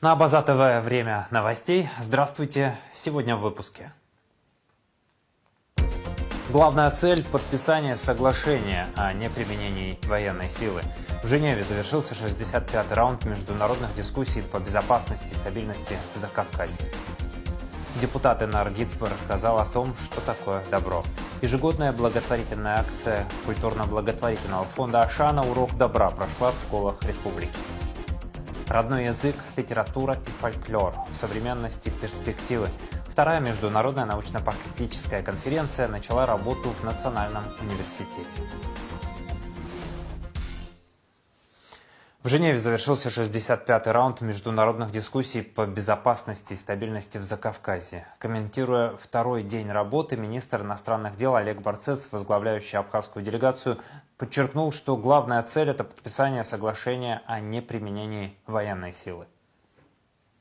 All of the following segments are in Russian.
На База ТВ время новостей. Здравствуйте. Сегодня в выпуске. Главная цель – подписание соглашения о неприменении военной силы. В Женеве завершился 65-й раунд международных дискуссий по безопасности и стабильности в Закавказье. Депутат Энар Гицпо рассказал о том, что такое добро. Ежегодная благотворительная акция культурно-благотворительного фонда «Ашана. Урок добра» прошла в школах республики. Родной язык, литература и фольклор в современности перспективы. Вторая международная научно-практическая конференция начала работу в Национальном университете. В Женеве завершился 65-й раунд международных дискуссий по безопасности и стабильности в Закавказье. Комментируя второй день работы, министр иностранных дел Олег Барцец, возглавляющий абхазскую делегацию, подчеркнул, что главная цель – это подписание соглашения о неприменении военной силы.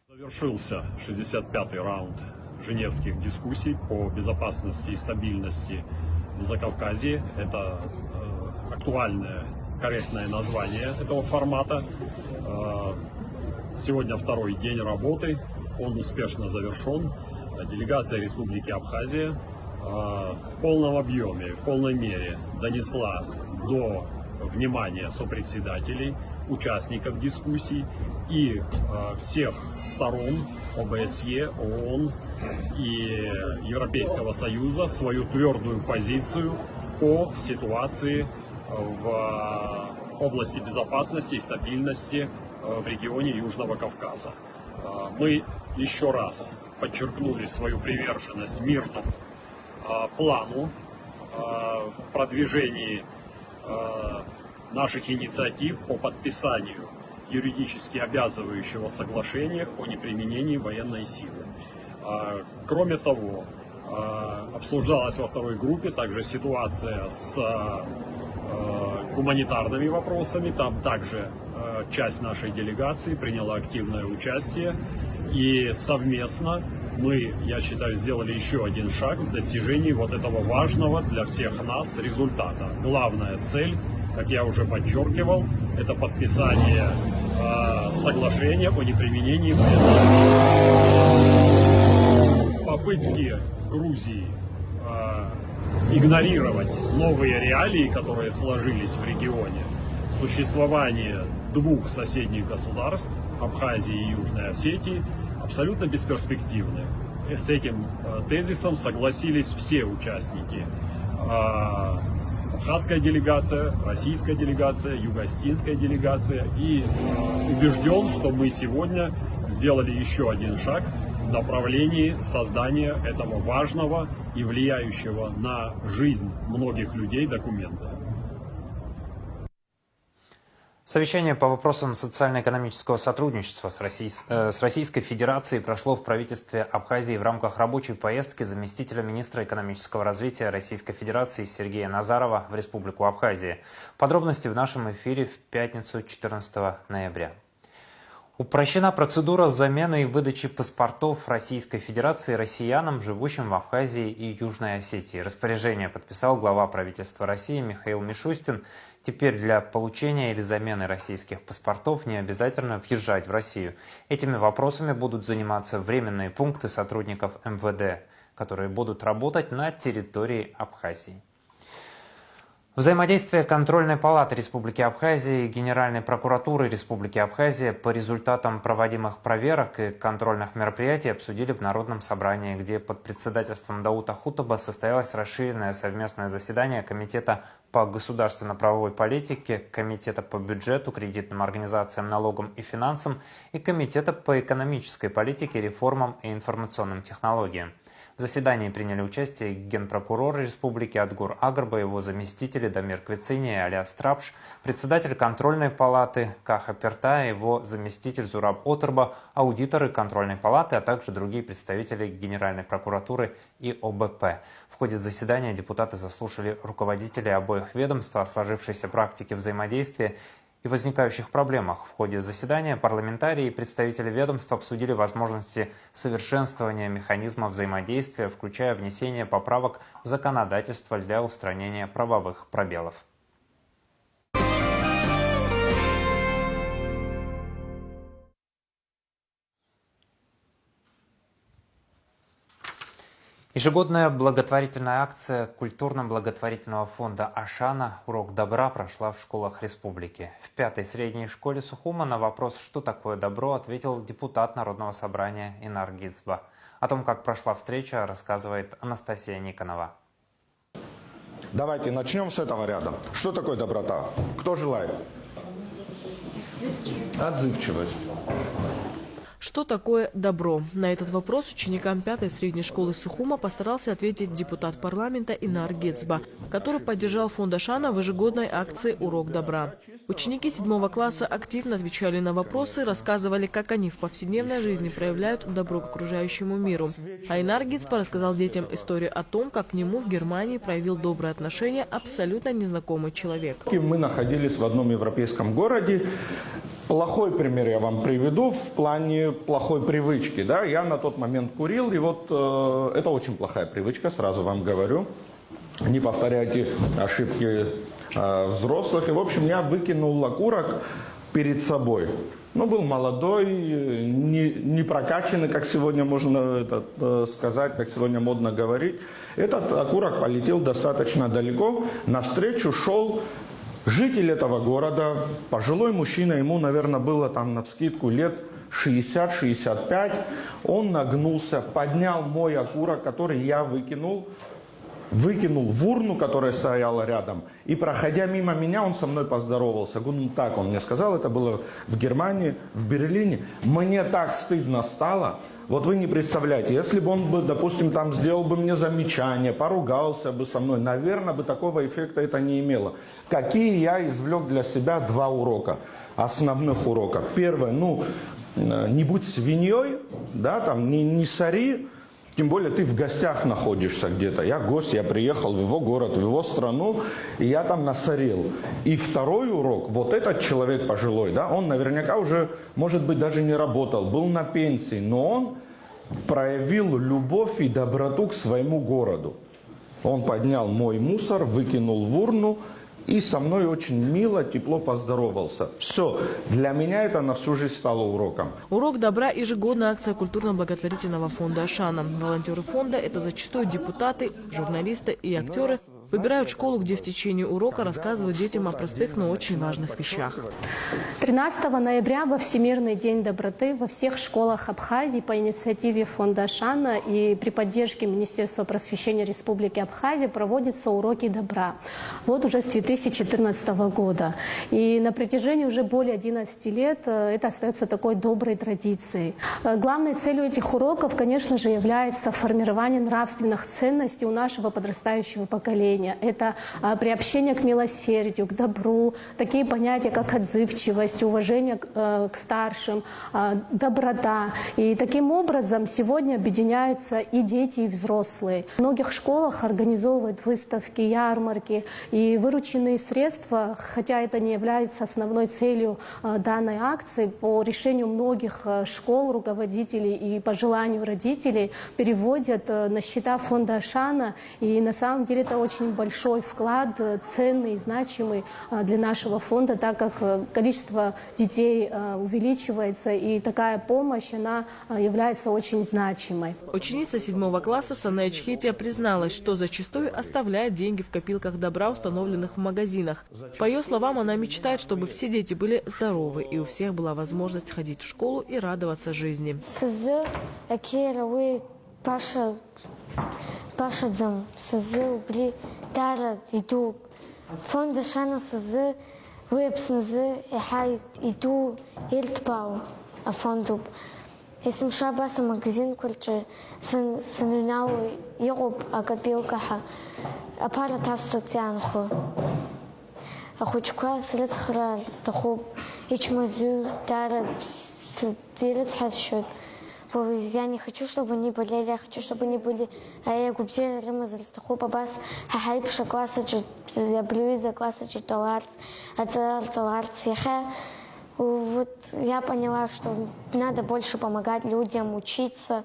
Завершился 65-й раунд женевских дискуссий по безопасности и стабильности в Закавказье. Это актуальное, корректное название этого формата. Сегодня второй день работы, он успешно завершен. Делегация Республики Абхазия в полном объеме, в полной мере донесла до внимания сопредседателей, участников дискуссий и всех сторон ОБСЕ, ООН и Европейского Союза свою твердую позицию по ситуации в области безопасности и стабильности в регионе Южного Кавказа. Мы еще раз подчеркнули свою приверженность мирному плану в продвижении наших инициатив по подписанию юридически обязывающего соглашения о неприменении военной силы. Кроме того, обсуждалась во второй группе также ситуация с гуманитарными вопросами. Там также часть нашей делегации приняла активное участие. И совместно мы, я считаю, сделали еще один шаг в достижении вот этого важного для всех нас результата. Главная цель, как я уже подчеркивал, это подписание соглашения о неприменении военной силы. Попытки Грузии игнорировать новые реалии, которые сложились в регионе, существование двух соседних государств, Абхазии и Южной Осетии, абсолютно бесперспективны. С этим тезисом согласились все участники. Абхазская делегация, российская делегация, юго-осетинская делегация. И убежден, что мы сегодня сделали еще один шаг в направлении создания этого важного и влияющего на жизнь многих людей документа. Совещание по вопросам социально-экономического сотрудничества с Российской Федерацией прошло в правительстве Абхазии в рамках рабочей поездки заместителя министра экономического развития Российской Федерации Сергея Назарова в Республику Абхазия. Подробности в нашем эфире в пятницу 14 ноября. Упрощена процедура замены и выдачи паспортов Российской Федерации россиянам, живущим в Абхазии и Южной Осетии. Распоряжение подписал глава правительства России Михаил Мишустин. Теперь для получения или замены российских паспортов не обязательно въезжать в Россию. Этими вопросами будут заниматься временные пункты сотрудников МВД, которые будут работать на территории Абхазии. Взаимодействие Контрольной палаты Республики Абхазия и Генеральной прокуратуры Республики Абхазия по результатам проводимых проверок и контрольных мероприятий обсудили в Народном собрании, где под председательством Даута Хутаба состоялось расширенное совместное заседание Комитета по государственно-правовой политике, Комитета по бюджету, кредитным организациям, налогам и финансам и Комитета по экономической политике, реформам и информационным технологиям. В заседании приняли участие генпрокурор Республики Адгур Агрба, его заместители Дамир Квицини и Алиас Трапш, председатель контрольной палаты Каха Перта, его заместитель Зураб Отерба, аудиторы контрольной палаты, а также другие представители Генеральной прокуратуры и ОБП. В ходе заседания депутаты заслушали руководителей обоих ведомств о сложившейся практике взаимодействия и возникающих проблемах. В ходе заседания парламентарии и представители ведомств обсудили возможности совершенствования механизма взаимодействия, включая внесение поправок в законодательство для устранения правовых пробелов. Ежегодная благотворительная акция культурно-благотворительного фонда «Ашана» «Урок добра» прошла в школах республики. В 5-й средней школе Сухума на вопрос, что такое добро, ответил депутат Народного собрания Инар Гицба. О том, как прошла встреча, рассказывает Анастасия Никонова. Давайте начнем с этого ряда. Что такое доброта? Кто желает? Отзывчивость. Что такое добро? На этот вопрос ученикам 5-й средней школы Сухума постарался ответить депутат парламента Инар Гицба, который поддержал фонд Ашана в ежегодной акции «Урок добра». Ученики 7 класса активно отвечали на вопросы, рассказывали, как они в повседневной жизни проявляют добро к окружающему миру. А Инар Гицба рассказал детям историю о том, как к нему в Германии проявил доброе отношение абсолютно незнакомый человек. Мы находились в одном европейском городе. Плохой пример я вам приведу в плане плохой привычки. Да? Я на тот момент курил, и вот это очень плохая привычка, сразу вам говорю. Не повторяйте ошибки взрослых. И, в общем, я выкинул окурок перед собой. Ну, был молодой, не прокачанный, как сегодня можно сказать, как сегодня модно говорить. Этот окурок полетел достаточно далеко. Навстречу шел житель этого города, пожилой мужчина, ему, наверное, было там навскидку лет 60-65. Он нагнулся, поднял мой окурок, который я выкинул в урну, которая стояла рядом. И, проходя мимо меня, он со мной поздоровался. Ну, так он мне сказал, это было в Германии, в Берлине. Мне так стыдно стало. Вот вы не представляете, если бы он, допустим, там сделал бы мне замечание, поругался бы со мной, наверное, бы такого эффекта это не имело. Какие я извлек для себя 2 урока, основных урока. Первое, не будь свиньей, да, там, не сори. Тем более ты в гостях находишься где-то. Я гость, я приехал в его город, в его страну, и я там насорил. И второй урок, вот этот человек пожилой, да, он наверняка уже, может быть, даже не работал, был на пенсии, но он проявил любовь и доброту к своему городу. Он поднял мой мусор, выкинул в урну, и со мной очень мило, тепло поздоровался. Все, для меня это на всю жизнь стало уроком. «Урок добра» – ежегодная акция культурно-благотворительного фонда «Ашана». Волонтеры фонда – это зачастую депутаты, журналисты и актеры. Выбирают школу, где в течение урока рассказывают детям о простых, но очень важных вещах. 13 ноября во Всемирный день доброты во всех школах Абхазии по инициативе фонда Ашана и при поддержке Министерства просвещения Республики Абхазия проводятся уроки добра. Вот уже с 2014 года. И на протяжении уже более 11 лет это остается такой доброй традицией. Главной целью этих уроков, конечно же, является формирование нравственных ценностей у нашего подрастающего поколения. Это приобщение к милосердию, к добру, такие понятия, как отзывчивость, уважение к старшим, доброта. И таким образом сегодня объединяются и дети, и взрослые. В многих школах организовывают выставки, ярмарки, и вырученные средства, хотя это не является основной целью данной акции, по решению многих школ, руководителей и по желанию родителей переводят на счета фонда Ашана. И на самом деле это очень большой вклад, ценный и значимый для нашего фонда, так как количество детей увеличивается, и такая помощь, она является очень значимой. Ученица 7 класса Саная Чхетия призналась, что зачастую оставляет деньги в копилках добра, установленных в магазинах. По ее словам, она мечтает, чтобы все дети были здоровы, и у всех была возможность ходить в школу и радоваться жизни. Пашадзам, сазы, убли, тара, иду. Фонд Ашана сазы, уепсназы, эхай, иду, иртпау, а фонду. Если шабаса магазин, курче, санунау, ироп, а копилкаха, а пара тастуцианху. А хочка средсхра, стахуб, ичмазу, тара, средсхасшут. Я не хочу, чтобы они болели, я хочу, чтобы они были. А я губзели ремазальстаху пабас, хахайпша класса, я блюза класса, читаларц, ацарцаларц, вот я поняла, что надо больше помогать людям, учиться.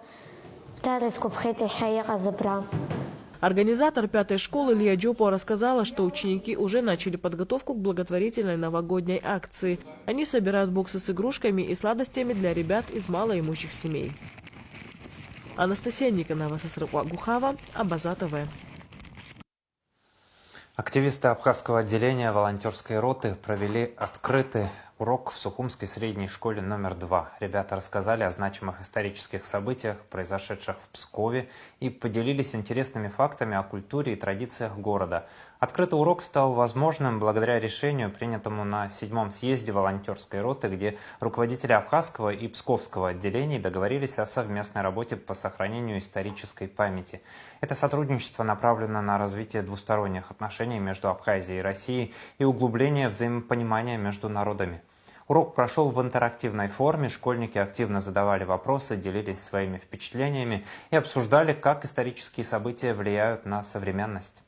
Организатор 5-й школы Лия Джопо рассказала, что ученики уже начали подготовку к благотворительной новогодней акции. Они собирают боксы с игрушками и сладостями для ребят из малоимущих семей. Анастасия Никонова, Сосрыква Гухава, Абаза ТВ. Активисты Абхазского отделения волонтерской роты провели открытый урок в Сухумской средней школе номер 2. Ребята рассказали о значимых исторических событиях, произошедших в Пскове, и поделились интересными фактами о культуре и традициях города. Открытый урок стал возможным благодаря решению, принятому на 7-м съезде волонтерской роты, где руководители Абхазского и Псковского отделений договорились о совместной работе по сохранению исторической памяти. Это сотрудничество направлено на развитие двусторонних отношений между Абхазией и Россией и углубление взаимопонимания между народами. Урок прошел в интерактивной форме, школьники активно задавали вопросы, делились своими впечатлениями и обсуждали, как исторические события влияют на современность.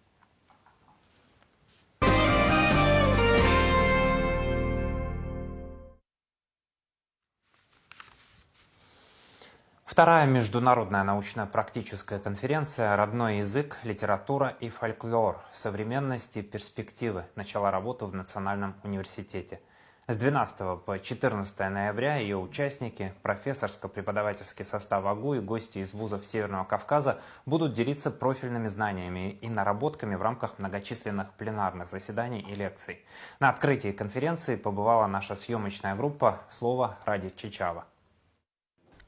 Вторая международная научно-практическая конференция «Родной язык, литература и фольклор. Современность и перспективы» начала работу в Национальном университете. С 12 по 14 ноября ее участники, профессорско-преподавательский состав АГУ и гости из вузов Северного Кавказа будут делиться профильными знаниями и наработками в рамках многочисленных пленарных заседаний и лекций. На открытии конференции побывала наша съемочная группа «Слово ради Чичава».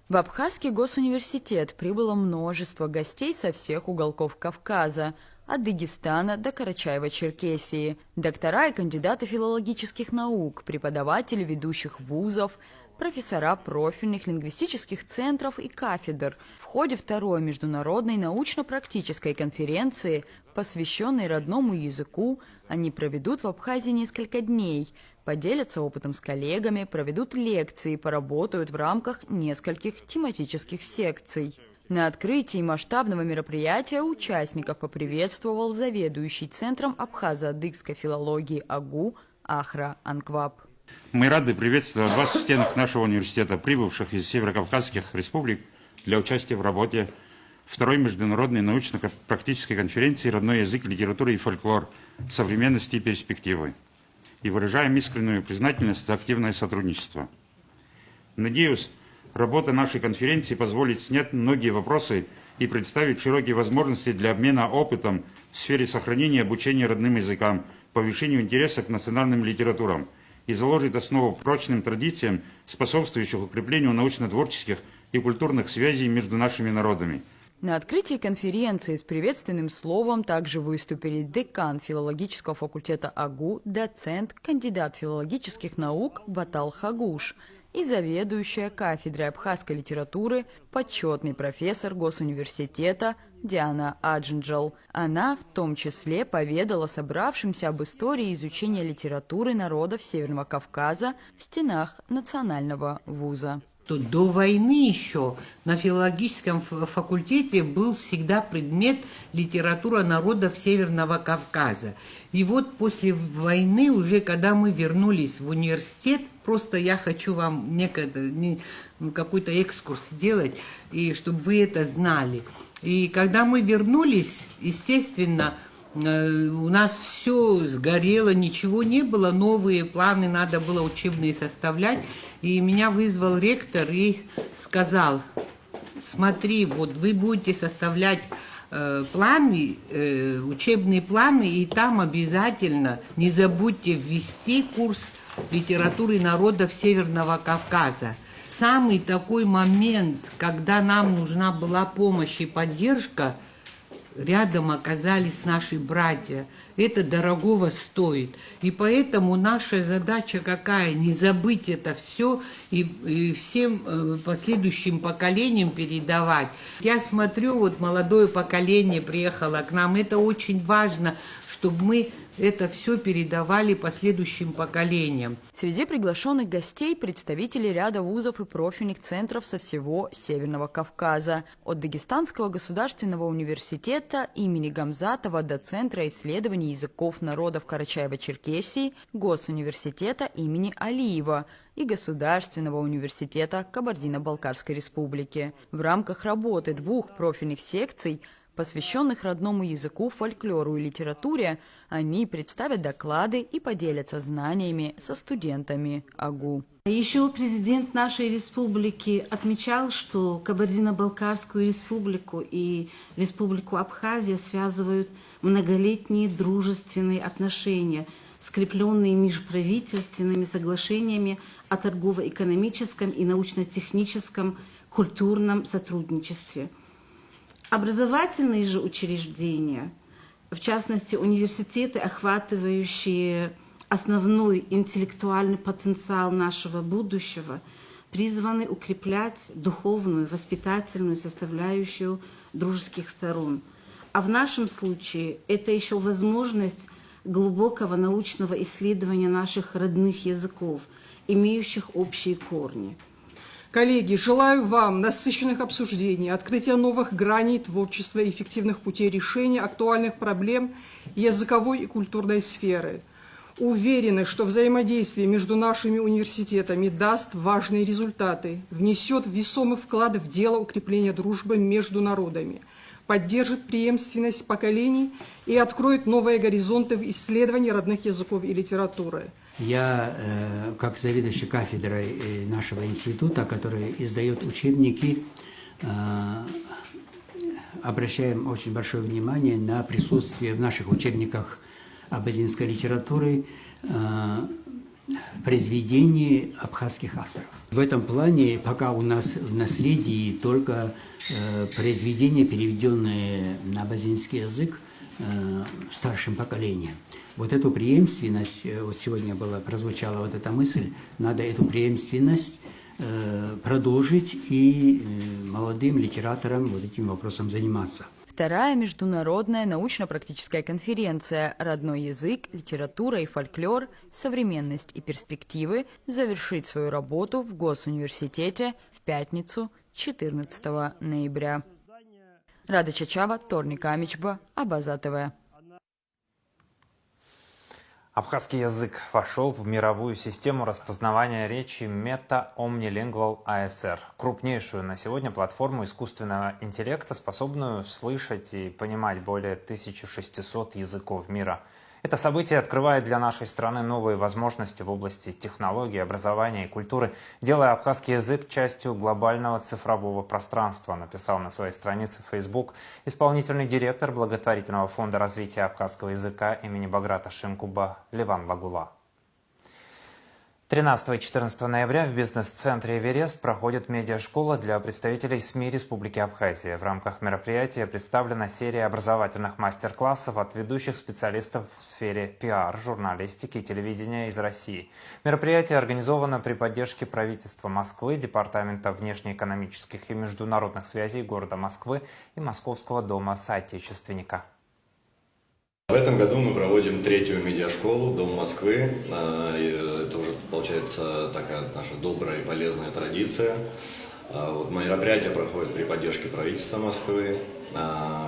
В Абхазский госуниверситет прибыло множество гостей со всех уголков Кавказа, от Дагестана до Карачаева-Черкесии, доктора и кандидаты филологических наук, преподаватели ведущих вузов, профессора профильных лингвистических центров и кафедр. В ходе второй международной научно-практической конференции, посвященной родному языку, они проведут в Абхазии несколько дней, поделятся опытом с коллегами, проведут лекции, поработают в рамках нескольких тематических секций. На открытии масштабного мероприятия участников поприветствовал заведующий Центром абхазо-адыгской филологии АГУ Ахра Анкваб. Мы рады приветствовать вас в стенах нашего университета, прибывших из северокавказских республик для участия в работе второй международной научно-практической конференции «Родной язык, литература и фольклор. Современности и перспективы». И выражаем искреннюю признательность за активное сотрудничество. Надеюсь, работа нашей конференции позволит снять многие вопросы и представить широкие возможности для обмена опытом в сфере сохранения и обучения родным языкам, повышению интереса к национальным литературам и заложит основу прочным традициям, способствующих укреплению научно-творческих и культурных связей между нашими народами. На открытии конференции с приветственным словом также выступили декан филологического факультета АГУ, доцент, кандидат филологических наук Батал Хагуш и заведующая кафедрой абхазской литературы, почетный профессор Госуниверситета Диана Аджинджал. Она в том числе поведала собравшимся об истории изучения литературы народов Северного Кавказа в стенах Национального вуза. До войны еще на филологическом факультете был всегда предмет литература народов Северного Кавказа. И вот после войны, уже когда мы вернулись в университет, просто я хочу вам какой-то экскурс сделать, и чтобы вы это знали. И когда мы вернулись, естественно, у нас все сгорело, ничего не было, новые планы надо было учебные составлять. И меня вызвал ректор и сказал: смотри, вот вы будете составлять планы, учебные планы, и там обязательно не забудьте ввести курс литературы народов Северного Кавказа. Самый такой момент, когда нам нужна была помощь и поддержка, рядом оказались наши братья. Это дорогого стоит. И поэтому наша задача какая? Не забыть это все и всем последующим поколениям передавать. Я смотрю, вот молодое поколение приехало к нам. Это очень важно, чтобы мы это все передавали последующим поколениям. Среди приглашенных гостей представители ряда вузов и профильных центров со всего Северного Кавказа. От Дагестанского государственного университета имени Гамзатова до Центра исследований языков народов Карачаева-Черкесии, Госуниверситета имени Алиева и Государственного университета Кабардино-Балкарской республики. В рамках работы двух профильных секций посвященных родному языку, фольклору и литературе. Они представят доклады и поделятся знаниями со студентами АГУ. Еще президент нашей республики отмечал, что Кабардино-Балкарскую республику и республику Абхазия связывают многолетние дружественные отношения, скрепленные межправительственными соглашениями о торгово-экономическом и научно-техническом культурном сотрудничестве. Образовательные же учреждения, в частности университеты, охватывающие основной интеллектуальный потенциал нашего будущего, призваны укреплять духовную, воспитательную составляющую дружеских сторон. А в нашем случае это еще возможность глубокого научного исследования наших родных языков, имеющих общие корни. Коллеги, желаю вам насыщенных обсуждений, открытия новых граней творчества и эффективных путей решения актуальных проблем языковой и культурной сферы. Уверены, что взаимодействие между нашими университетами даст важные результаты, внесет весомый вклад в дело укрепления дружбы между народами, поддержит преемственность поколений и откроет новые горизонты в исследовании родных языков и литературы. Я, как заведующий кафедрой нашего института, который издает учебники, обращаем очень большое внимание на присутствие в наших учебниках абхазинской литературы произведений абхазских авторов. В этом плане пока у нас в наследии только произведения, переведенные на абхазинский язык старшим поколением. Вот эту преемственность, вот сегодня прозвучала вот эта мысль, надо эту преемственность продолжить и молодым литераторам вот этим вопросом заниматься. Вторая международная научно-практическая конференция «Родной язык, литература и фольклор. Современность и перспективы» завершит свою работу в Госуниверситете в пятницу, 14 ноября. Рада Чачава, Торник Амичба, Абаза ТВ. Абхазский язык вошел в мировую систему распознавания речи Meta Omnilingual ASR, крупнейшую на сегодня платформу искусственного интеллекта, способную слышать и понимать более 1600 языков мира. Это событие открывает для нашей страны новые возможности в области технологий, образования и культуры, делая абхазский язык частью глобального цифрового пространства, написал на своей странице в Facebook исполнительный директор благотворительного фонда развития абхазского языка имени Баграта Шимкуба Леван Лагула. 13 и 14 ноября в бизнес-центре «Эверест» проходит медиашкола для представителей СМИ Республики Абхазия. В рамках мероприятия представлена серия образовательных мастер-классов от ведущих специалистов в сфере пиар, журналистики и телевидения из России. Мероприятие организовано при поддержке правительства Москвы, Департамента внешнеэкономических и международных связей города Москвы и Московского дома соотечественника. В этом году мы проводим третью медиашколу «Дом Москвы». Это уже, получается, такая наша добрая и полезная традиция. Вот мероприятие проходит при поддержке правительства Москвы.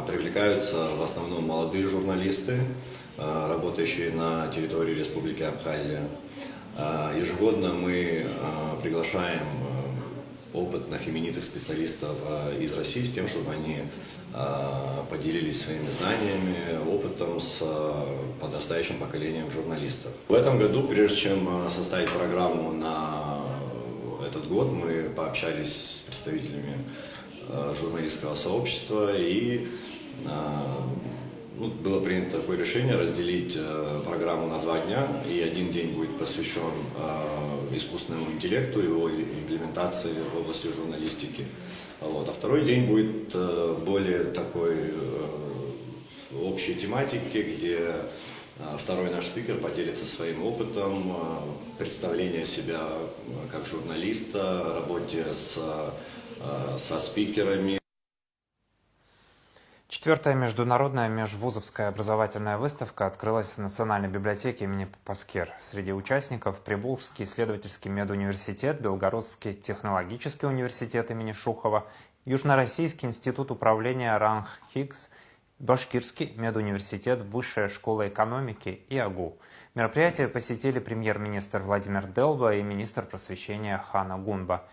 Привлекаются в основном молодые журналисты, работающие на территории Республики Абхазия. Ежегодно мы приглашаем опытных, именитых специалистов из России с тем, чтобы они поделились своими знаниями, опытом с подрастающим поколением журналистов. В этом году, прежде чем составить программу на этот год, мы пообщались с представителями журналистского сообщества и было принято такое решение разделить программу на 2 дня, и один день будет посвящен искусственному интеллекту, его имплементации в области журналистики, а второй день будет более такой общей тематики, где второй наш спикер поделится своим опытом, представления себя как журналиста, работе со спикерами. 4-я международная межвузовская образовательная выставка открылась в Национальной библиотеке имени Паскер. Среди участников Приволжский исследовательский медуниверситет, Белгородский технологический университет имени Шухова, Южно-Российский институт управления РАНХ-ХИКС, Башкирский медуниверситет, Высшая школа экономики и АГУ. Мероприятие посетили премьер-министр Владимир Делба и министр просвещения Хана Гунба.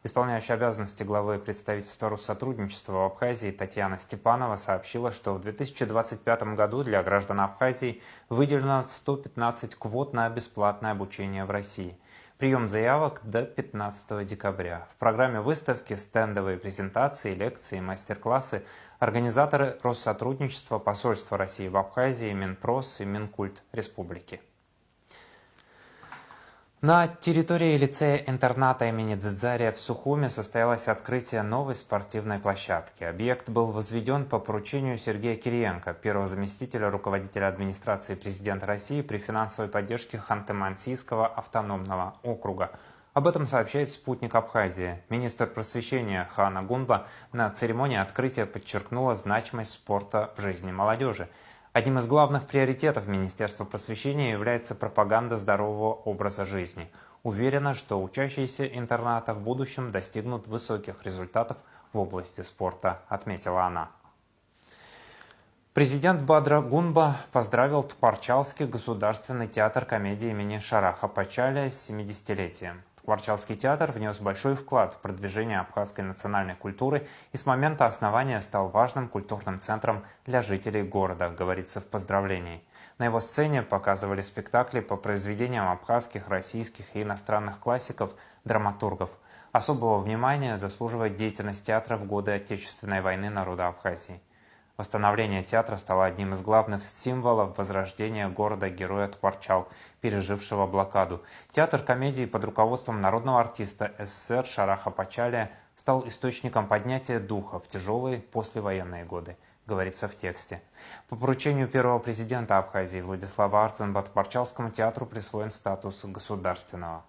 Исполняющая обязанности главы представительства Россотрудничества в Абхазии Татьяна Степанова сообщила, что в 2025 году для граждан Абхазии выделено 115 квот на бесплатное обучение в России. Прием заявок до 15 декабря. В программе выставки стендовые презентации, лекции, мастер-классы организаторы Россотрудничества, посольства России в Абхазии, Минпрос и Минкульт Республики. На территории лицея-интерната имени Дзидзария в Сухуме состоялось открытие новой спортивной площадки. Объект был возведен по поручению Сергея Кириенко, первого заместителя руководителя администрации президента России при финансовой поддержке Ханты-Мансийского автономного округа. Об этом сообщает «Спутник Абхазии». Министр просвещения Хана Гунба на церемонии открытия подчеркнула значимость спорта в жизни молодежи. Одним из главных приоритетов Министерства просвещения является пропаганда здорового образа жизни. Уверена, что учащиеся интерната в будущем достигнут высоких результатов в области спорта, отметила она. Президент Бадра Гунба поздравил Тхварчалский государственный театр комедии имени Шараха Пачаля с 70-летием. Тхварчалский театр внес большой вклад в продвижение абхазской национальной культуры и с момента основания стал важным культурным центром для жителей города, говорится в поздравлении. На его сцене показывали спектакли по произведениям абхазских, российских и иностранных классиков, драматургов. Особого внимания заслуживает деятельность театра в годы Отечественной войны народа Абхазии. Восстановление театра стало одним из главных символов возрождения города-героя Тхварчал, пережившего блокаду. Театр комедии под руководством народного артиста СССР Шараха Пачаля стал источником поднятия духа в тяжелые послевоенные годы, говорится в тексте. По поручению первого президента Абхазии Владислава Арценба Тхварчалскому театру присвоен статус государственного.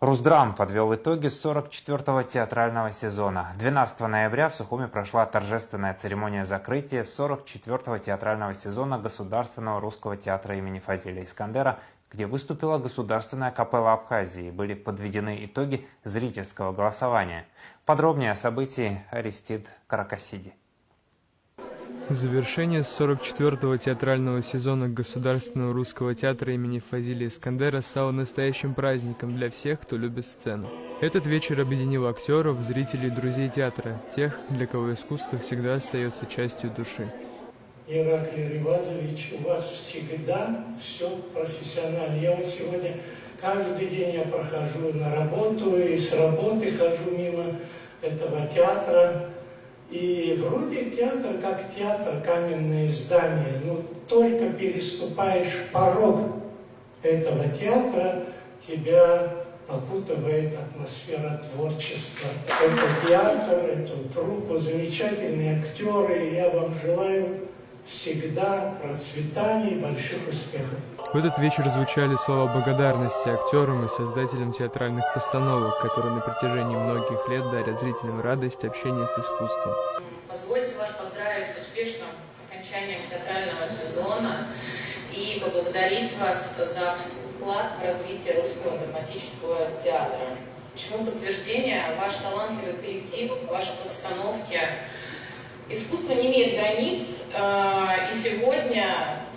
Русдрам подвел итоги 44-го театрального сезона. 12 ноября в Сухуме прошла торжественная церемония закрытия 44-го театрального сезона Государственного русского театра имени Фазиля Искандера, где выступила Государственная капелла Абхазии. Были подведены итоги зрительского голосования. Подробнее о событии Аристид Каракасиди. Завершение 44-го театрального сезона Государственного русского театра имени Фазиля Искандера стало настоящим праздником для всех, кто любит сцену. Этот вечер объединил актеров, зрителей и друзей театра, тех, для кого искусство всегда остается частью души. Ираклий Ривазович, у вас всегда все профессионально. Я вот сегодня каждый день я прохожу на работу и с работы хожу мимо этого театра. И вроде театр как театр, каменное здание, но только переступаешь порог этого театра, тебя окутывает атмосфера творчества. Это театр, эту труппу, замечательные актеры, и я вам желаю всегда процветания и больших успехов. В этот вечер звучали слова благодарности актерам и создателям театральных постановок, которые на протяжении многих лет дарят зрителям радость общения с искусством. Позвольте вас поздравить с успешным окончанием театрального сезона и поблагодарить вас за вклад в развитие русского драматического театра. Чему подтверждение ваш талантливый коллектив, ваши постановки. Искусство не имеет границ, и сегодня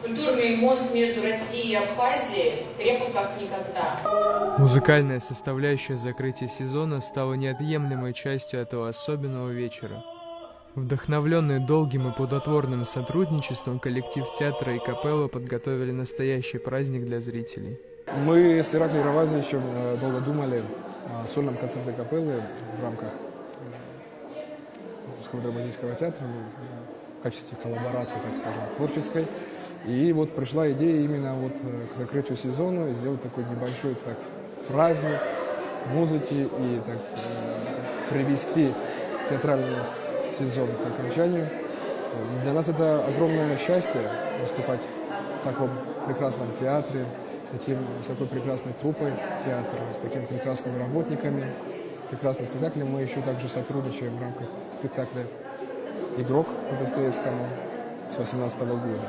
культурный мост между Россией и Абхазией крепок как никогда. Музыкальная составляющая закрытия сезона стала неотъемлемой частью этого особенного вечера. Вдохновленные долгим и плодотворным сотрудничеством, коллектив театра и капелла подготовили настоящий праздник для зрителей. Мы с Ираклием Ривазовичем долго думали о сольном концерте капеллы в рамках Русского драматического театра в качестве коллаборации, так скажем, творческой. И вот пришла идея именно вот к закрытию сезона сделать такой небольшой праздник музыки и привести театральный сезон к окончанию. Для нас это огромное счастье выступать в таком прекрасном театре, с такой прекрасной труппой театра, с такими прекрасными работниками. Прекрасный спектакль. Мы еще также сотрудничаем в рамках спектакля «Игрок» по Достоевскому с 2018 года.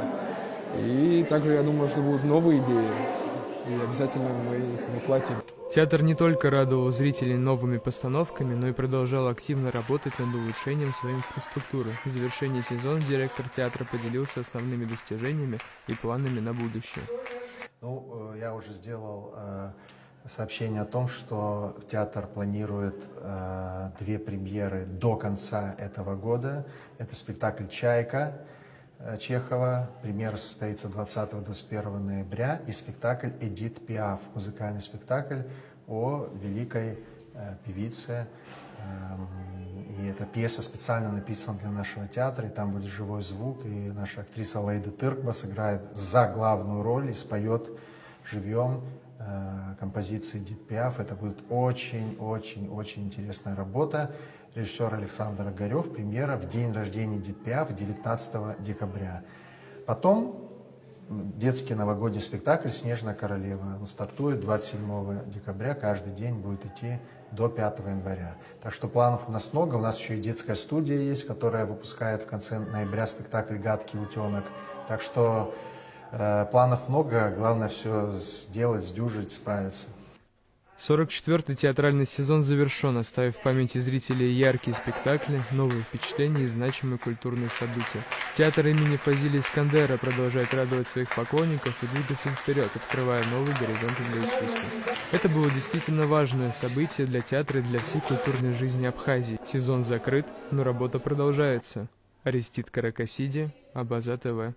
И также, я думаю, что будут новые идеи, и обязательно мы их воплотим. Театр не только радовал зрителей новыми постановками, но и продолжал активно работать над улучшением своей инфраструктуры. В завершении сезона директор театра поделился основными достижениями и планами на будущее. Я уже сделал сообщение о том, что театр планирует 2 премьеры до конца этого года. Это спектакль «Чайка» Чехова. Премьера состоится 20-21 ноября. И спектакль «Эдит Пиаф», музыкальный спектакль о великой певице. И эта пьеса специально написана для нашего театра, и там будет живой звук, и наша актриса Лейда Тыркба сыграет за главную роль и споет живьем композиции Эдит Пиаф. Это будет очень-очень-очень интересная работа. Режиссер Александр Огарев. Премьера в день рождения Эдит Пиаф 19 декабря. Потом детский новогодний спектакль «Снежная королева». Он стартует 27 декабря, каждый день будет идти до 5 января. Так что планов у нас много. У нас еще и детская студия есть, которая выпускает в конце ноября спектакль «Гадкий утенок». Так что планов много, главное все сделать, сдюжить, справиться. 44-й театральный сезон завершен, оставив в памяти зрителей яркие спектакли, новые впечатления и значимые культурные события. Театр имени Фазилия Искандера продолжает радовать своих поклонников и двигаться вперед, открывая новые горизонты для искусства. Это было действительно важное событие для театра и для всей культурной жизни Абхазии. Сезон закрыт, но работа продолжается. Арестит Каракасиди, Абаза ТВ.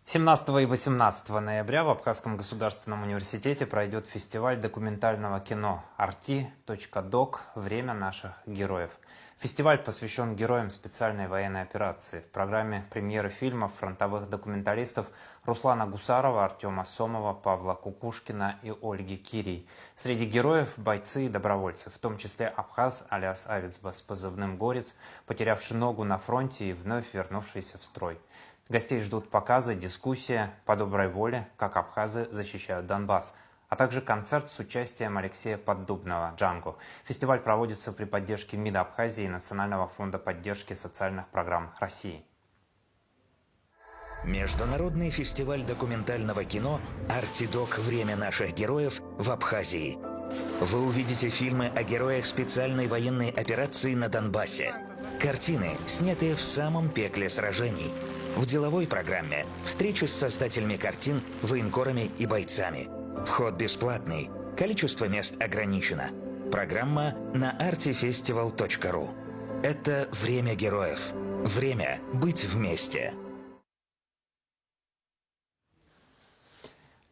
17 и 18 ноября в Абхазском государственном университете пройдет фестиваль документального кино «Арти.док. Время наших героев». Фестиваль посвящен героям специальной военной операции. В программе премьеры фильмов фронтовых документалистов Руслана Гусарова, Артема Сомова, Павла Кукушкина и Ольги Кирий. Среди героев – бойцы и добровольцы, в том числе абхаз Аляс Авицба с позывным «Горец», потерявший ногу на фронте и вновь вернувшийся в строй. Гостей ждут показы, дискуссия по доброй воле, как абхазы защищают Донбасс, а также концерт с участием Алексея Поддубного «Джанго». Фестиваль проводится при поддержке МИД Абхазии и Национального фонда поддержки социальных программ России. Международный фестиваль документального кино «Арти.док. Время наших героев» в Абхазии. Вы увидите фильмы о героях специальной военной операции на Донбассе. Картины, снятые в самом пекле сражений. В деловой программе встречи с создателями картин, военкорами и бойцами. Вход бесплатный, количество мест ограничено. Программа на artifestival.ru. Это время героев. Время быть вместе.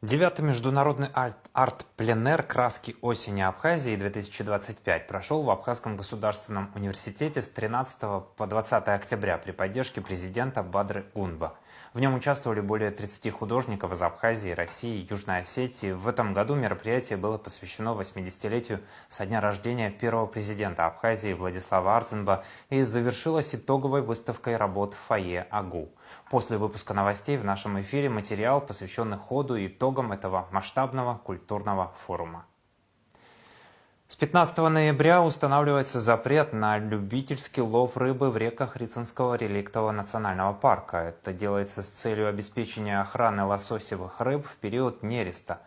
9-й международный арт-пленэр «Краски осени Абхазии-2025» прошел в Абхазском государственном университете с 13 по 20 октября при поддержке президента Бадры Гунба. В нем участвовали более 30 художников из Абхазии, России, Южной Осетии. В этом году мероприятие было посвящено 80-летию со дня рождения первого президента Абхазии Владислава Ардзинба и завершилось итоговой выставкой работ в фойе АГУ. После выпуска новостей в нашем эфире материал, посвященный ходу и итогам этого масштабного культурного форума. С 15 ноября устанавливается запрет на любительский лов рыбы в реках Рицинского реликтового национального парка. Это делается с целью обеспечения охраны лососевых рыб в период нереста.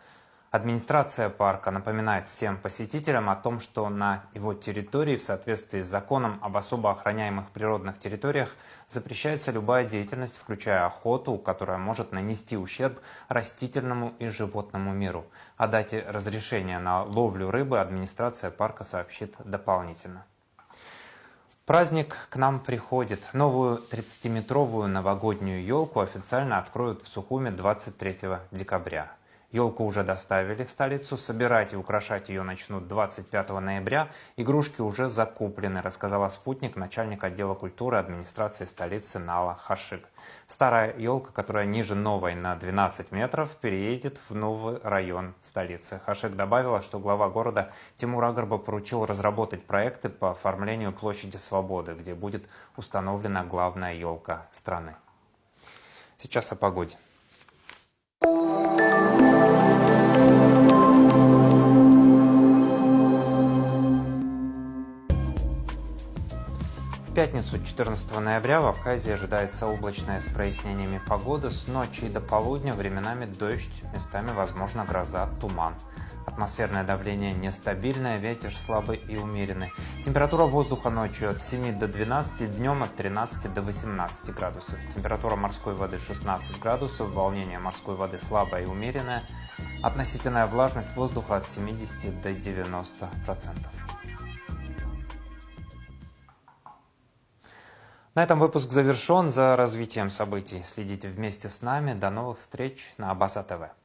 Администрация парка напоминает всем посетителям о том, что на его территории в соответствии с законом об особо охраняемых природных территориях запрещается любая деятельность, включая охоту, которая может нанести ущерб растительному и животному миру. О дате разрешения на ловлю рыбы администрация парка сообщит дополнительно. Праздник к нам приходит. Новую 30-метровую новогоднюю елку официально откроют в Сухуме 23 декабря. Елку уже доставили в столицу, собирать и украшать ее начнут 25 ноября. Игрушки уже закуплены, рассказала спутник, начальник отдела культуры администрации столицы Нала Хашик. Старая елка, которая ниже новой на 12 метров, переедет в новый район столицы. Хашик добавила, что глава города Тимур Агарба поручил разработать проекты по оформлению площади Свободы, где будет установлена главная елка страны. Сейчас о погоде. В пятницу, 14 ноября, в Абхазии ожидается облачная с прояснениями погода. С ночи и до полудня временами дождь, местами возможна гроза, туман. Атмосферное давление нестабильное, ветер слабый и умеренный. Температура воздуха ночью от 7 до 12, днем от 13 до 18 градусов. Температура морской воды 16 градусов, волнение морской воды слабое и умеренное. Относительная влажность воздуха от 70 до 90%. На этом выпуск завершен. За развитием событий следите вместе с нами. До новых встреч на Абаза ТВ.